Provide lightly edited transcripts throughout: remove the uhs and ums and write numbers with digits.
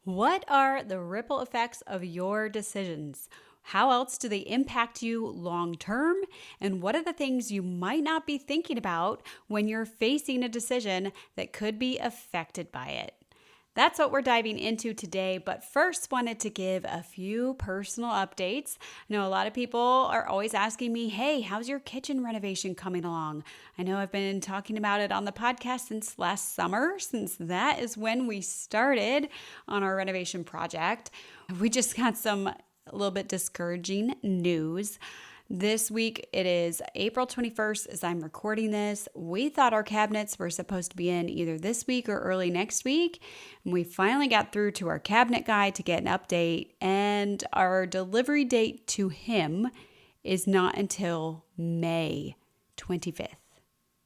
What are the ripple effects of your decisions? How else do they impact you long term? And what are the things you might not be thinking about when you're facing a decision that could be affected by it? That's what we're diving into today, but first wanted to give a few personal updates. I know a lot of people are always asking me, hey, how's your kitchen renovation coming along? I know I've been talking about it on the podcast since last summer, since that is when we started on our renovation project. We just got some a little bit discouraging news. This week, it is April 21st as I'm recording this. We thought our cabinets were supposed to be in either this week or early next week. And we finally got through to our cabinet guy to get an update. And our delivery date to him is not until May 25th,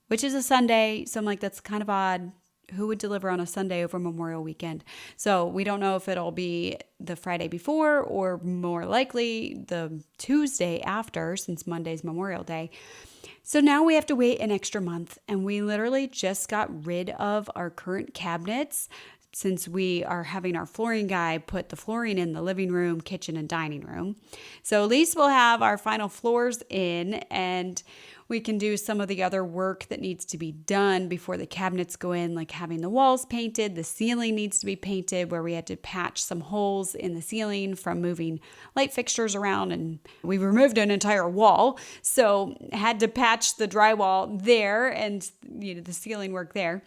which is a Sunday. So I'm like, that's kind of odd. Who would deliver on a Sunday over Memorial weekend? So we don't know if it'll be the Friday before or more likely the Tuesday after, since Monday's Memorial Day. So now we have to wait an extra month, and we literally just got rid of our current cabinets since we are having our flooring guy put the flooring in the living room, kitchen, and dining room. So at least we'll have our final floors in, and we can do some of the other work that needs to be done before the cabinets go in, like having the walls painted. The ceiling needs to be painted, where we had to patch some holes in the ceiling from moving light fixtures around, and we removed an entire wall. So had to patch the drywall there and the ceiling work there.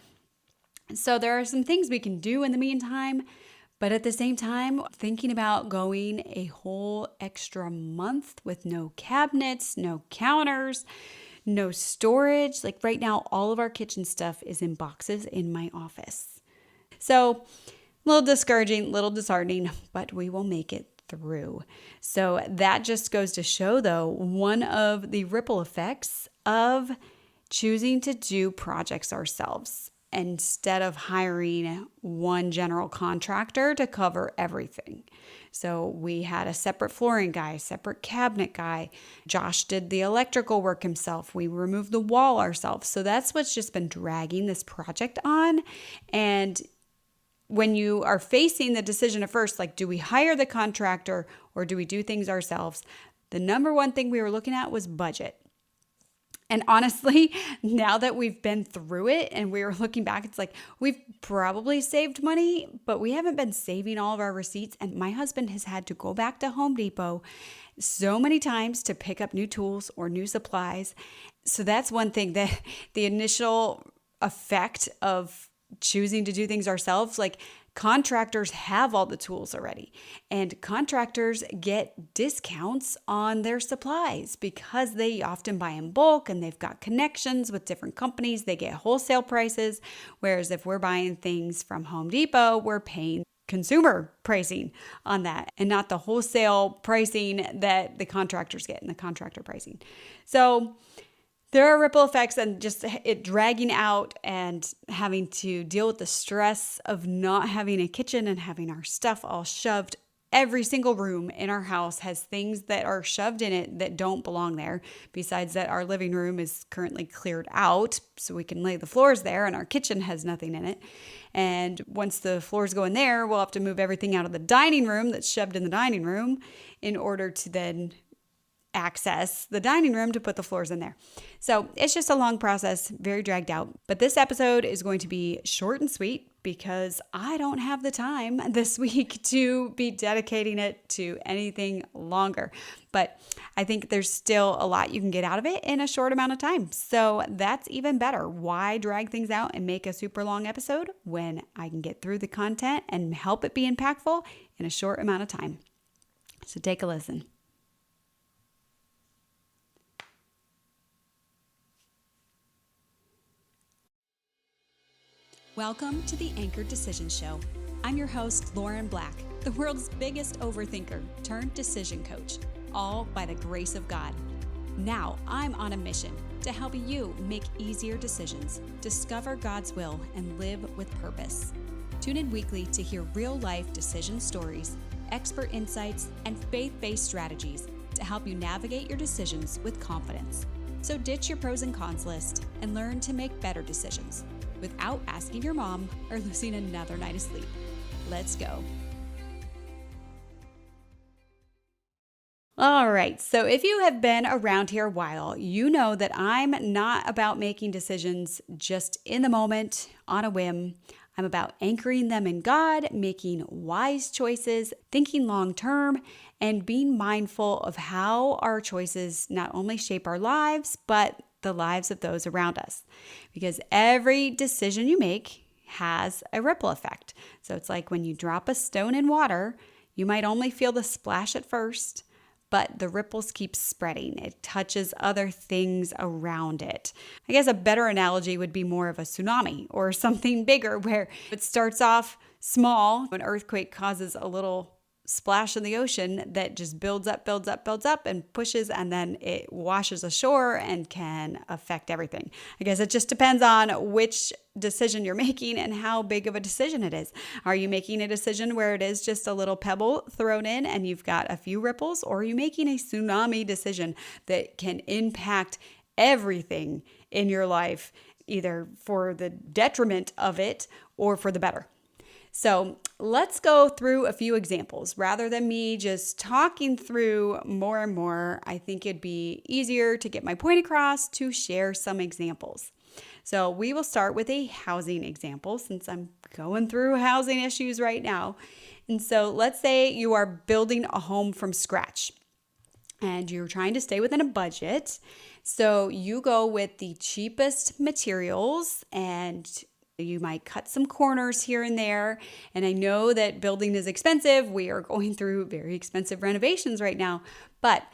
So there are some things we can do in the meantime. But at the same time, thinking about going a whole extra month with no cabinets, no counters, no storage. Like right now, all of our kitchen stuff is in boxes in my office. So a little discouraging, a little disheartening, but we will make it through. So that just goes to show, though, one of the ripple effects of choosing to do projects ourselves instead of hiring one general contractor to cover everything. So we had a separate flooring guy, separate cabinet guy. Josh did the electrical work himself. We removed the wall ourselves. So that's what's just been dragging this project on. And when you are facing the decision at first, like, do we hire the contractor or do we do things ourselves? The number one thing we were looking at was budget. And honestly, now that we've been through it and we were looking back, it's like we've probably saved money, but we haven't been saving all of our receipts. And my husband has had to go back to Home Depot so many times to pick up new tools or new supplies. So that's one thing, that the initial effect of choosing to do things ourselves, like, contractors have all the tools already, and contractors get discounts on their supplies because they often buy in bulk and they've got connections with different companies. They get wholesale prices, whereas if we're buying things from Home Depot, we're paying consumer pricing on that and not the wholesale pricing that the contractors get in the contractor pricing. So there are ripple effects, and just it dragging out and having to deal with the stress of not having a kitchen and having our stuff all shoved. Every single room in our house has things that are shoved in it that don't belong there. Besides that, our living room is currently cleared out so we can lay the floors there, and our kitchen has nothing in it. And once the floors go in there, we'll have to move everything out of the dining room that's shoved in the dining room in order to then access the dining room to put the floors in there. So it's just a long process, very dragged out. But this episode is going to be short and sweet because I don't have the time this week to be dedicating it to anything longer. But I think there's still a lot you can get out of it in a short amount of time. So that's even better. Why drag things out and make a super long episode when I can get through the content and help it be impactful in a short amount of time? So take a listen. Welcome to the Anchored Decision Show. I'm your host, Lauren Black, the world's biggest overthinker turned decision coach, all by the grace of God. Now I'm on a mission to help you make easier decisions, discover God's will, and live with purpose. Tune in weekly to hear real-life decision stories, expert insights, and faith-based strategies to help you navigate your decisions with confidence. So ditch your pros and cons list and learn to make better decisions without asking your mom or losing another night of sleep. Let's go. All right. So if you have been around here a while, you know that I'm not about making decisions just in the moment on a whim. I'm about anchoring them in God, making wise choices, thinking long term, and being mindful of how our choices not only shape our lives, but the lives of those around us. Because every decision you make has a ripple effect. So it's like when you drop a stone in water, you might only feel the splash at first, but the ripples keep spreading. It touches other things around it. I guess a better analogy would be more of a tsunami or something bigger where it starts off small. An earthquake causes a little splash in the ocean that just builds up, and pushes, and then it washes ashore and can affect everything. I guess it just depends on which decision you're making and how big of a decision it is. Are you making a decision where it is just a little pebble thrown in and you've got a few ripples, or are you making a tsunami decision that can impact everything in your life, either for the detriment of it or for the better? So let's go through a few examples. Rather than me just talking through more and more, I think it'd be easier to get my point across to share some examples. So we will start with a housing example since I'm going through housing issues right now. And so let's say you are building a home from scratch and you're trying to stay within a budget. So you go with the cheapest materials and you might cut some corners here and there. And I know that building is expensive. We are going through very expensive renovations right now. But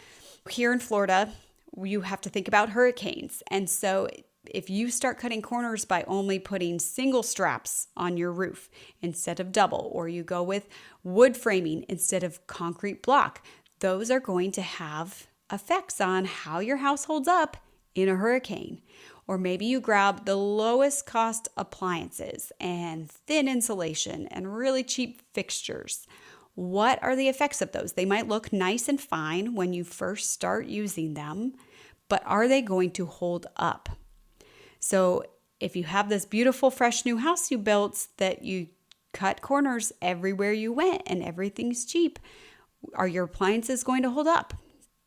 here in Florida, you have to think about hurricanes. And so if you start cutting corners by only putting single straps on your roof instead of double, or you go with wood framing instead of concrete block, those are going to have effects on how your house holds up in a hurricane. Or maybe you grab the lowest cost appliances and thin insulation and really cheap fixtures. What are the effects of those? They might look nice and fine when you first start using them, but are they going to hold up? So if you have this beautiful, fresh new house you built that you cut corners everywhere you went and everything's cheap, are your appliances going to hold up?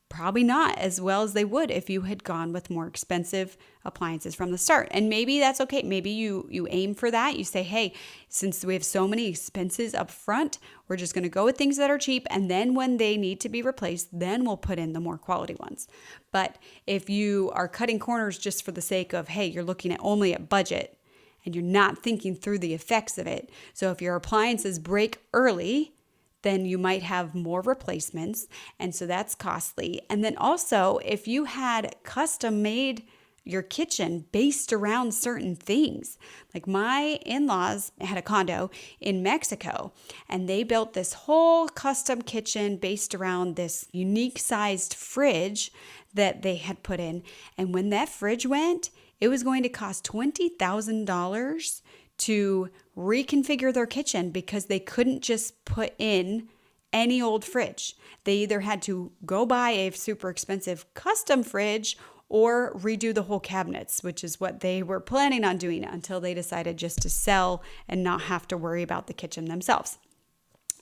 Probably not as well as they would if you had gone with more expensive appliances from the start. And maybe that's okay. Maybe you aim for that. You say, hey, since we have so many expenses up front, we're just going to go with things that are cheap. And then when they need to be replaced, then we'll put in the more quality ones. But if you are cutting corners just for the sake of, hey, you're looking at only at budget and you're not thinking through the effects of it. So if your appliances break early, then you might have more replacements. And so that's costly. And then also, if you had custom made your kitchen based around certain things, like my in-laws had a condo in Mexico, and they built this whole custom kitchen based around this unique sized fridge that they had put in. And when that fridge went, it was going to cost $20,000 to reconfigure their kitchen because they couldn't just put in any old fridge. They either had to go buy a super expensive custom fridge or redo the whole cabinets, which is what they were planning on doing until they decided just to sell and not have to worry about the kitchen themselves.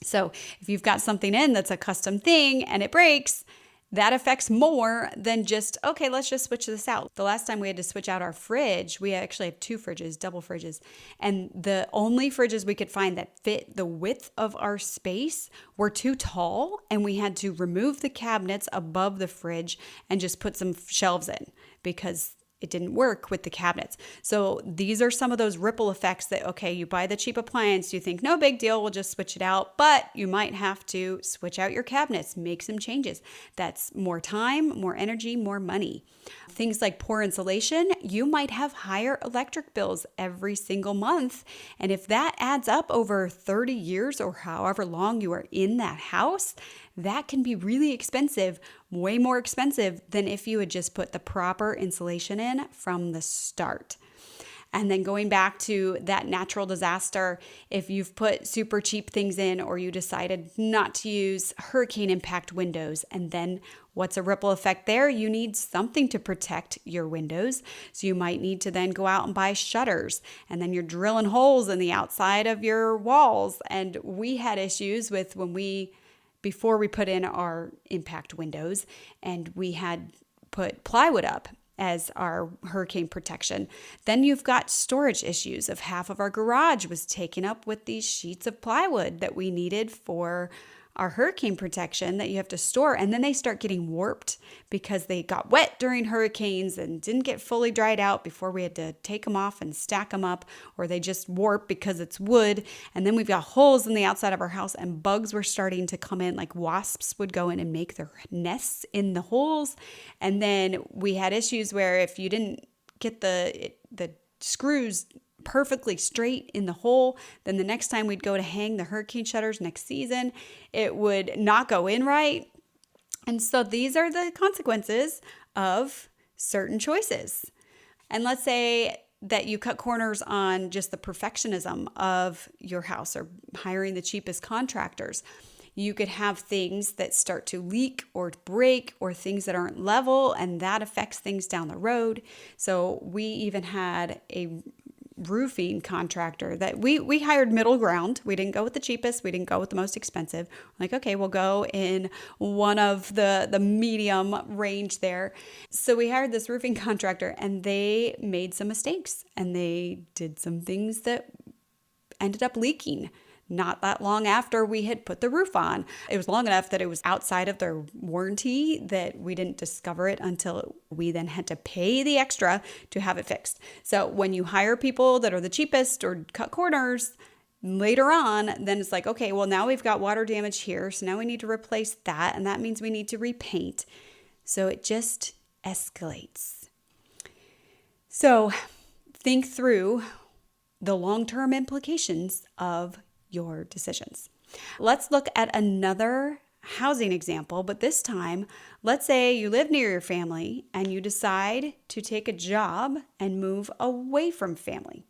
So if you've got something in that's a custom thing and it breaks, that affects more than just, okay, let's just switch this out. The last time we had to switch out our fridge, we actually have two fridges, double fridges. And the only fridges we could find that fit the width of our space were too tall. And we had to remove the cabinets above the fridge and just put some shelves in because it didn't work with the cabinets. So these are some of those ripple effects that, okay, you buy the cheap appliance, you think no big deal, we'll just switch it out, but you might have to switch out your cabinets, make some changes. That's more time, more energy, more money. Things like poor insulation, you might have higher electric bills every single month. And if that adds up over 30 years or however long you are in that house, that can be really expensive, way more expensive than if you had just put the proper insulation in from the start. And then going back to that natural disaster, if you've put super cheap things in or you decided not to use hurricane impact windows, and then what's a ripple effect there? You need something to protect your windows. So you might need to then go out and buy shutters, and then you're drilling holes in the outside of your walls. And we had issues with when we before we put in our impact windows, and we had put plywood up as our hurricane protection. Then you've got storage issues of half of our garage was taken up with these sheets of plywood that we needed for our hurricane protection that you have to store. And then they start getting warped because they got wet during hurricanes and didn't get fully dried out before we had to take them off and stack them up, or they just warp because it's wood. And then we've got holes in the outside of our house, and bugs were starting to come in, like wasps would go in and make their nests in the holes. And then we had issues where if you didn't get the screws perfectly straight in the hole, then the next time we'd go to hang the hurricane shutters next season, it would not go in right. And so these are the consequences of certain choices. And let's say that you cut corners on just the perfectionism of your house or hiring the cheapest contractors. You could have things that start to leak or break, or things that aren't level, and that affects things down the road. So we even had a roofing contractor that we hired middle ground. We didn't go with the cheapest. We didn't go with the most expensive. Like, okay, we'll go in one of the medium range there. So we hired this roofing contractor, and they made some mistakes, and they did some things that ended up leaking. Not that long after we had put the roof on. It was long enough that it was outside of their warranty that we didn't discover it until we then had to pay the extra to have it fixed. So when you hire people that are the cheapest or cut corners later on, then it's like, okay, well, now we've got water damage here. So now we need to replace that. And that means we need to repaint. So it just escalates. So think through the long-term implications of your decisions. Let's look at another housing example, but this time, let's say you live near your family and you decide to take a job and move away from family.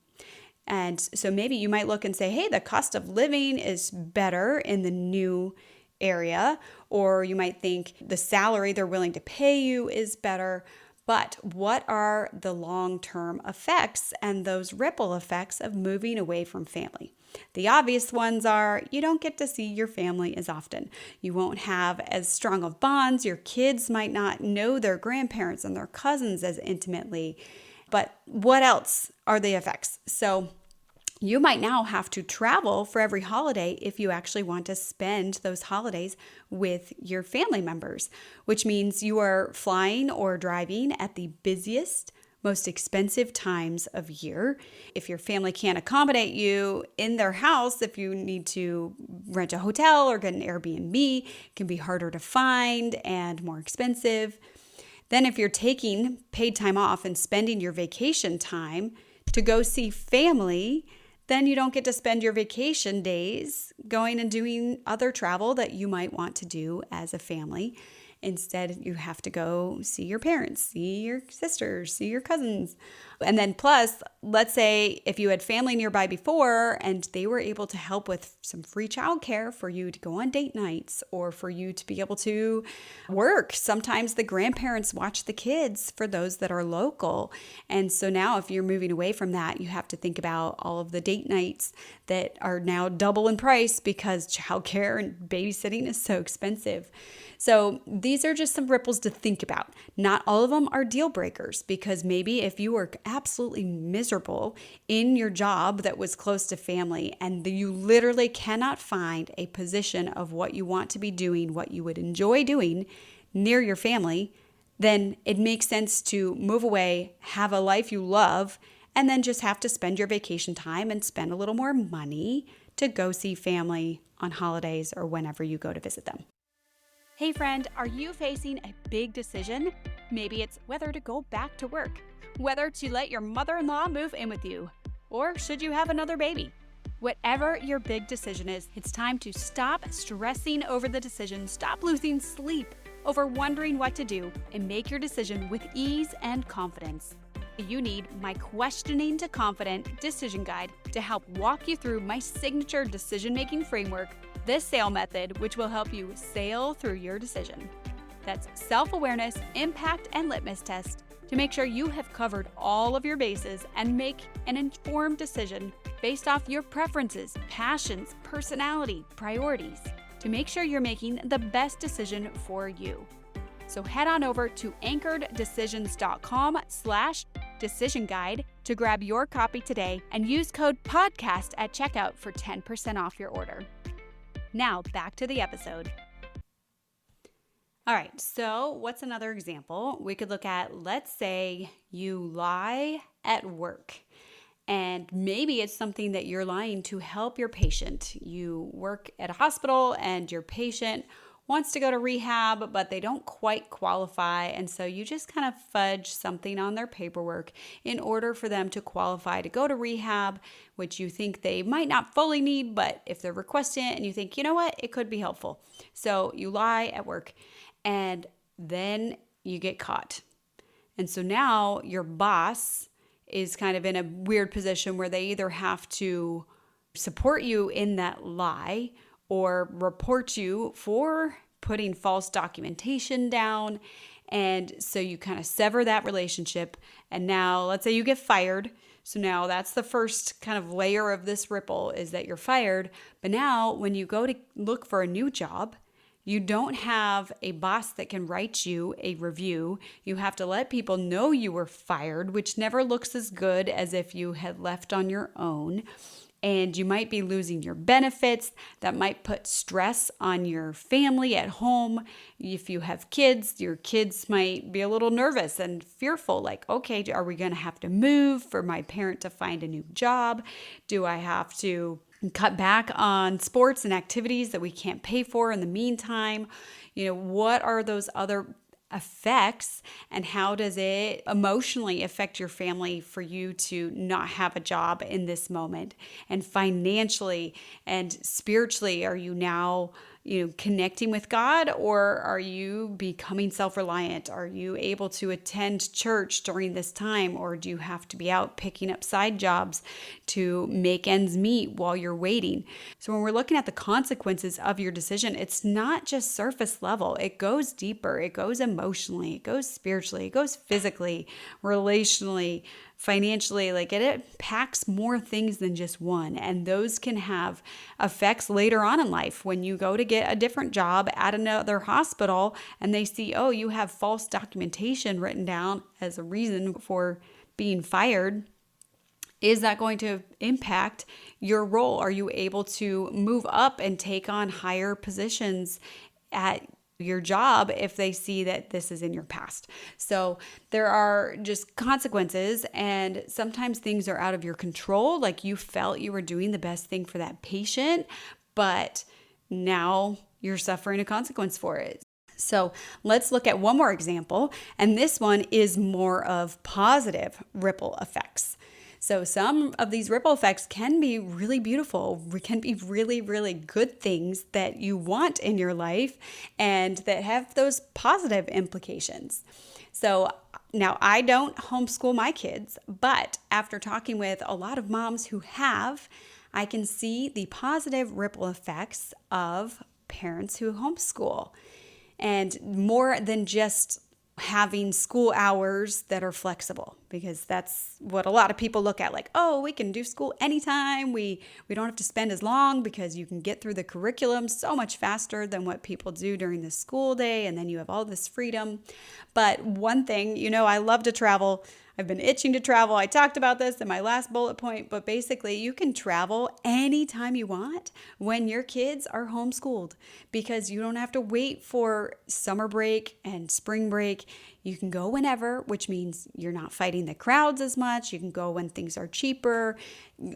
And so maybe you might look and say, hey, the cost of living is better in the new area, or you might think the salary they're willing to pay you is better. But what are the long-term effects and those ripple effects of moving away from family? The obvious ones are you don't get to see your family as often. You won't have as strong of bonds. Your kids might not know their grandparents and their cousins as intimately. But what else are the effects? So you might now have to travel for every holiday if you actually want to spend those holidays with your family members, which means you are flying or driving at the busiest, most expensive times of year. If your family can't accommodate you in their house, if you need to rent a hotel or get an Airbnb, it can be harder to find and more expensive. Then if you're taking paid time off and spending your vacation time to go see family, then you don't get to spend your vacation days going and doing other travel that you might want to do as a family. Instead, you have to go see your parents, see your sisters, see your cousins. And then plus, let's say if you had family nearby before and they were able to help with some free childcare for you to go on date nights or for you to be able to work. Sometimes the grandparents watch the kids for those that are local. And so now if you're moving away from that, you have to think about all of the date nights that are now double in price because childcare and babysitting is so expensive. So these are just some ripples to think about. Not all of them are deal breakers, because maybe if you were absolutely miserable in your job that was close to family and you literally cannot find a position of what you want to be doing, what you would enjoy doing near your family, then it makes sense to move away, have a life you love, and then just have to spend your vacation time and spend a little more money to go see family on holidays or whenever you go to visit them. Hey friend, are you facing a big decision? Maybe it's whether to go back to work, whether to let your mother-in-law move in with you, or should you have another baby? Whatever your big decision is, it's time to stop stressing over the decision, stop losing sleep over wondering what to do, and make your decision with ease and confidence. You need my Questioning to Confident decision guide to help walk you through my signature decision-making framework, this SAIL method, which will help you sail through your decision. That's self-awareness, impact, and litmus test to make sure you have covered all of your bases and make an informed decision based off your preferences, passions, personality, priorities. to make sure you're making the best decision for you. So head on over to anchoreddecisions.com/decision guide to grab your copy today and use code podcast at checkout for 10% off your order. Now back to the episode. All right, so what's another example? We could look at, let's say you lie at work. And maybe it's something that you're lying to help your patient. You work at a hospital and your patient wants to go to rehab, but they don't quite qualify. And so you just kind of fudge something on their paperwork in order for them to qualify to go to rehab, which you think they might not fully need, but if they're requesting it and you think, you know what, it could be helpful. So you lie at work and then you get caught. And so now your boss is kind of in a weird position where they either have to support you in that lie or report you for putting false documentation down. And so you kind of sever that relationship. And now let's say you get fired. So now that's the first kind of layer of this ripple, is that you're fired. But now when you go to look for a new job, you don't have a boss that can write you a review. You have to let people know you were fired, which never looks as good as if you had left on your own. And you might be losing your benefits. That might put stress on your family at home. If you have kids, your kids might be a little nervous and fearful, like, okay, are we going to have to move for my parent to find a new job? Do I have to cut back on sports and activities that we can't pay for in the meantime? What are those other effects, and how does it emotionally affect your family for you to not have a job in this moment? And financially and spiritually, are you now connecting with God, or are you becoming self-reliant? Are you able to attend church during this time, or do you have to be out picking up side jobs to make ends meet while you're waiting? So when we're looking at the consequences of your decision, it's not just surface level. It goes deeper. It goes emotionally. It goes spiritually. It goes physically, relationally, financially. Like, it packs more things than just one. And those can have effects later on in life when you go to get a different job at another hospital and they see, oh, you have false documentation written down as a reason for being fired. Is that going to impact your role? Are you able to move up and take on higher positions at your job if they see that this is in your past? So there are just consequences, and sometimes things are out of your control. Like, you felt you were doing the best thing for that patient, but now you're suffering a consequence for it. So let's look at one more example, and this one is more of positive ripple effects. So some of these ripple effects can be really beautiful, can be really, really good things that you want in your life and that have those positive implications. So now, I don't homeschool my kids, but after talking with a lot of moms who have, I can see the positive ripple effects of parents who homeschool. And more than just having school hours that are flexible, because that's what a lot of people look at, like, oh, we can do school anytime. We don't have to spend as long because you can get through the curriculum so much faster than what people do during the school day, and then you have all this freedom. But one thing, I love to travel. I've been itching to travel. I talked about this in my last bullet point, but basically you can travel anytime you want when your kids are homeschooled, because you don't have to wait for summer break and spring break. You can go whenever, which means you're not fighting the crowds as much. You can go when things are cheaper.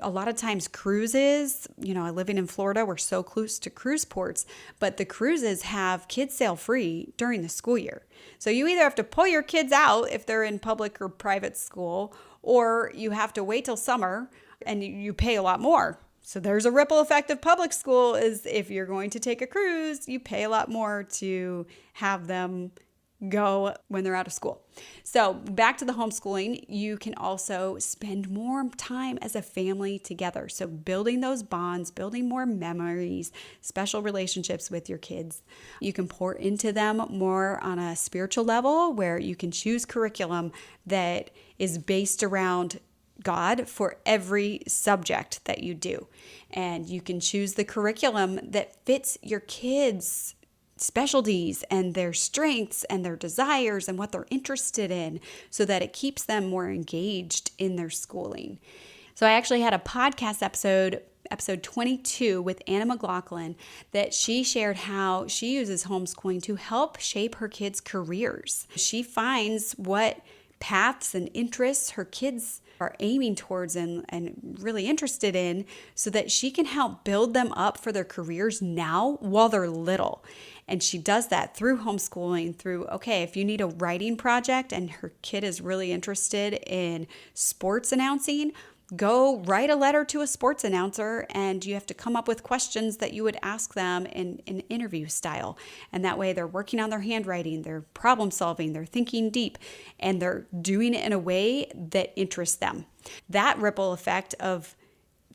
A lot of times cruises, living in Florida, we're so close to cruise ports, but the cruises have kids sail free during the school year. So you either have to pull your kids out if they're in public or private school, or you have to wait till summer and you pay a lot more. So there's a ripple effect of public school, is if you're going to take a cruise, you pay a lot more to have them go when they're out of school. So back to the homeschooling, you can also spend more time as a family together. So building those bonds, building more memories, special relationships with your kids. You can pour into them more on a spiritual level, where you can choose curriculum that is based around God for every subject that you do. And you can choose the curriculum that fits your kids' specialties and their strengths and their desires and what they're interested in so that it keeps them more engaged in their schooling. So I actually had a podcast episode 22 with McLaughlin, that she shared how she uses homeschooling to help shape her kids' careers. She finds what paths and interests her kids are aiming towards and really interested in so that she can help build them up for their careers now while they're little. And she does that through homeschooling, through, okay, if you need a writing project and her kid is really interested in sports announcing, go write a letter to a sports announcer, and you have to come up with questions that you would ask them in an interview style. And that way they're working on their handwriting, they're problem solving, they're thinking deep, and they're doing it in a way that interests them. That ripple effect of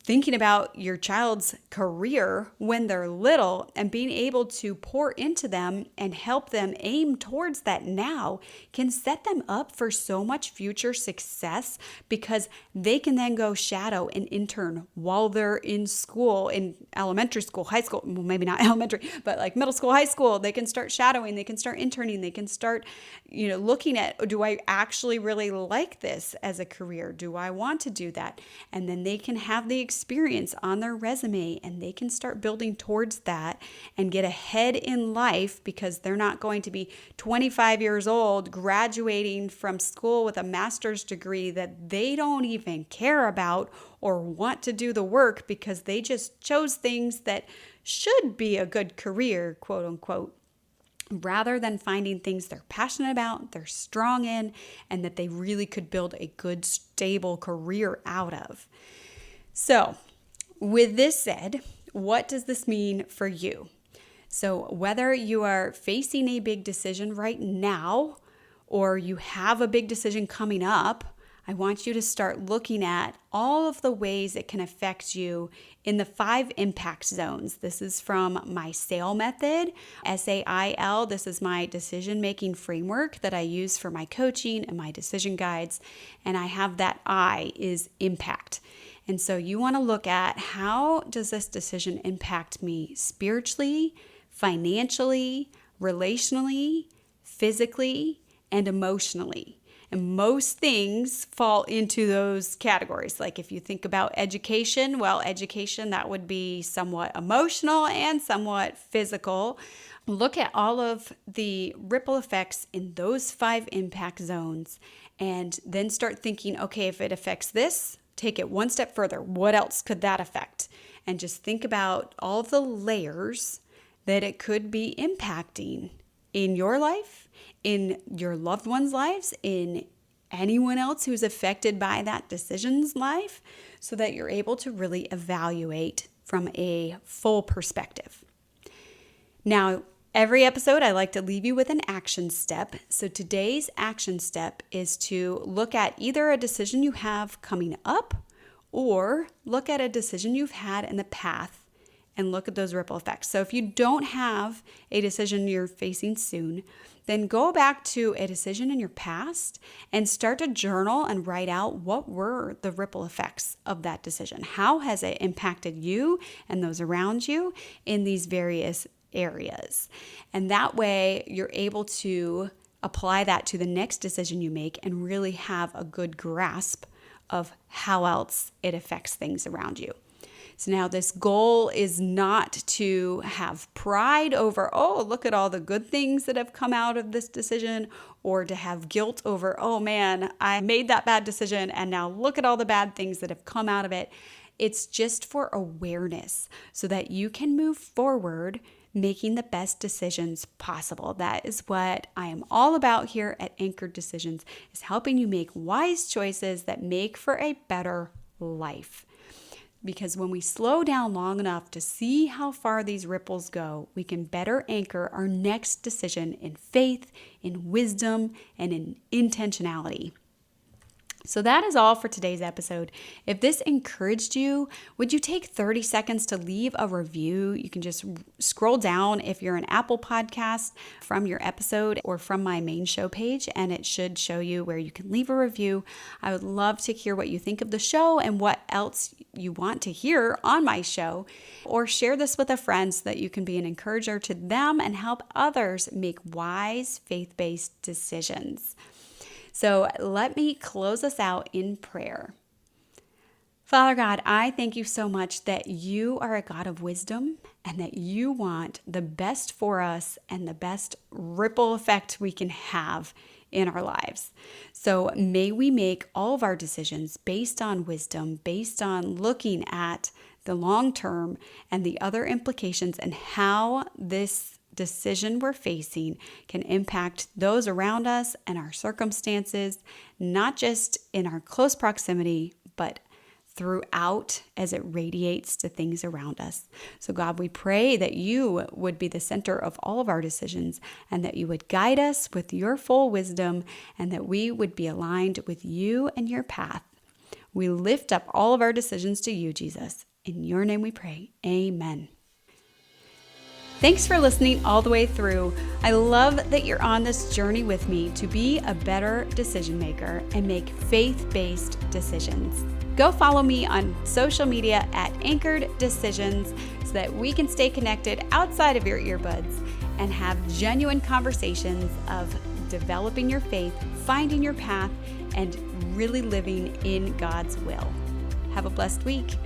thinking about your child's career when they're little and being able to pour into them and help them aim towards that now can set them up for so much future success, because they can then go shadow and intern while they're in school, in elementary school, high school, well, maybe not elementary, but like middle school, high school. They can start shadowing, they can start interning, they can start, looking at, do I actually really like this as a career? Do I want to do that? And then they can have the experience on their resume, and they can start building towards that and get ahead in life, because they're not going to be 25 years old graduating from school with a master's degree that they don't even care about or want to do the work, because they just chose things that should be a good career, quote unquote, rather than finding things they're passionate about, they're strong in, and that they really could build a good, stable career out of. So, with this said, what does this mean for you? So, whether you are facing a big decision right now, or you have a big decision coming up, I want you to start looking at all of the ways it can affect you in the 5 impact zones. This is from my SAIL method, SAIL. This is my decision-making framework that I use for my coaching and my decision guides. And I have that I is impact. And so you want to look at, how does this decision impact me spiritually, financially, relationally, physically, and emotionally? And most things fall into those categories. Like if you think about education, well, education, that would be somewhat emotional and somewhat physical. Look at all of the ripple effects in those 5 impact zones, and then start thinking, okay, if it affects this, take it one step further. What else could that affect? And just think about all the layers that it could be impacting in your life, in your loved ones' lives, in anyone else who's affected by that decision's life, so that you're able to really evaluate from a full perspective. Now, every episode, I like to leave you with an action step. So today's action step is to look at either a decision you have coming up, or look at a decision you've had in the past and look at those ripple effects. So if you don't have a decision you're facing soon, then go back to a decision in your past and start to journal and write out, what were the ripple effects of that decision? How has it impacted you and those around you in these various areas? And that way you're able to apply that to the next decision you make and really have a good grasp of how else it affects things around you. So now this goal is not to have pride over, oh, look at all the good things that have come out of this decision, or to have guilt over, oh man, I made that bad decision and now look at all the bad things that have come out of it. It's just for awareness so that you can move forward making the best decisions possible. That is what I am all about here at Anchored Decisions, is helping you make wise choices that make for a better life. Because when we slow down long enough to see how far these ripples go, we can better anchor our next decision in faith, in wisdom, and in intentionality. So that is all for today's episode. If this encouraged you, would you take 30 seconds to leave a review? You can just scroll down if you're an Apple podcast from your episode or from my main show page, and it should show you where you can leave a review. I would love to hear what you think of the show and what else you want to hear on my show, or share this with a friend so that you can be an encourager to them and help others make wise, faith-based decisions. So let me close us out in prayer. Father God, I thank you so much that you are a God of wisdom and that you want the best for us and the best ripple effect we can have in our lives. So may we make all of our decisions based on wisdom, based on looking at the long term and the other implications and how this decision we're facing can impact those around us and our circumstances, not just in our close proximity, but throughout as it radiates to things around us. So God, we pray that you would be the center of all of our decisions and that you would guide us with your full wisdom and that we would be aligned with you and your path. We lift up all of our decisions to you, Jesus. In your name we pray. Amen. Thanks for listening all the way through. I love that you're on this journey with me to be a better decision maker and make faith-based decisions. Go follow me on social media at Anchored Decisions so that we can stay connected outside of your earbuds and have genuine conversations of developing your faith, finding your path, and really living in God's will. Have a blessed week.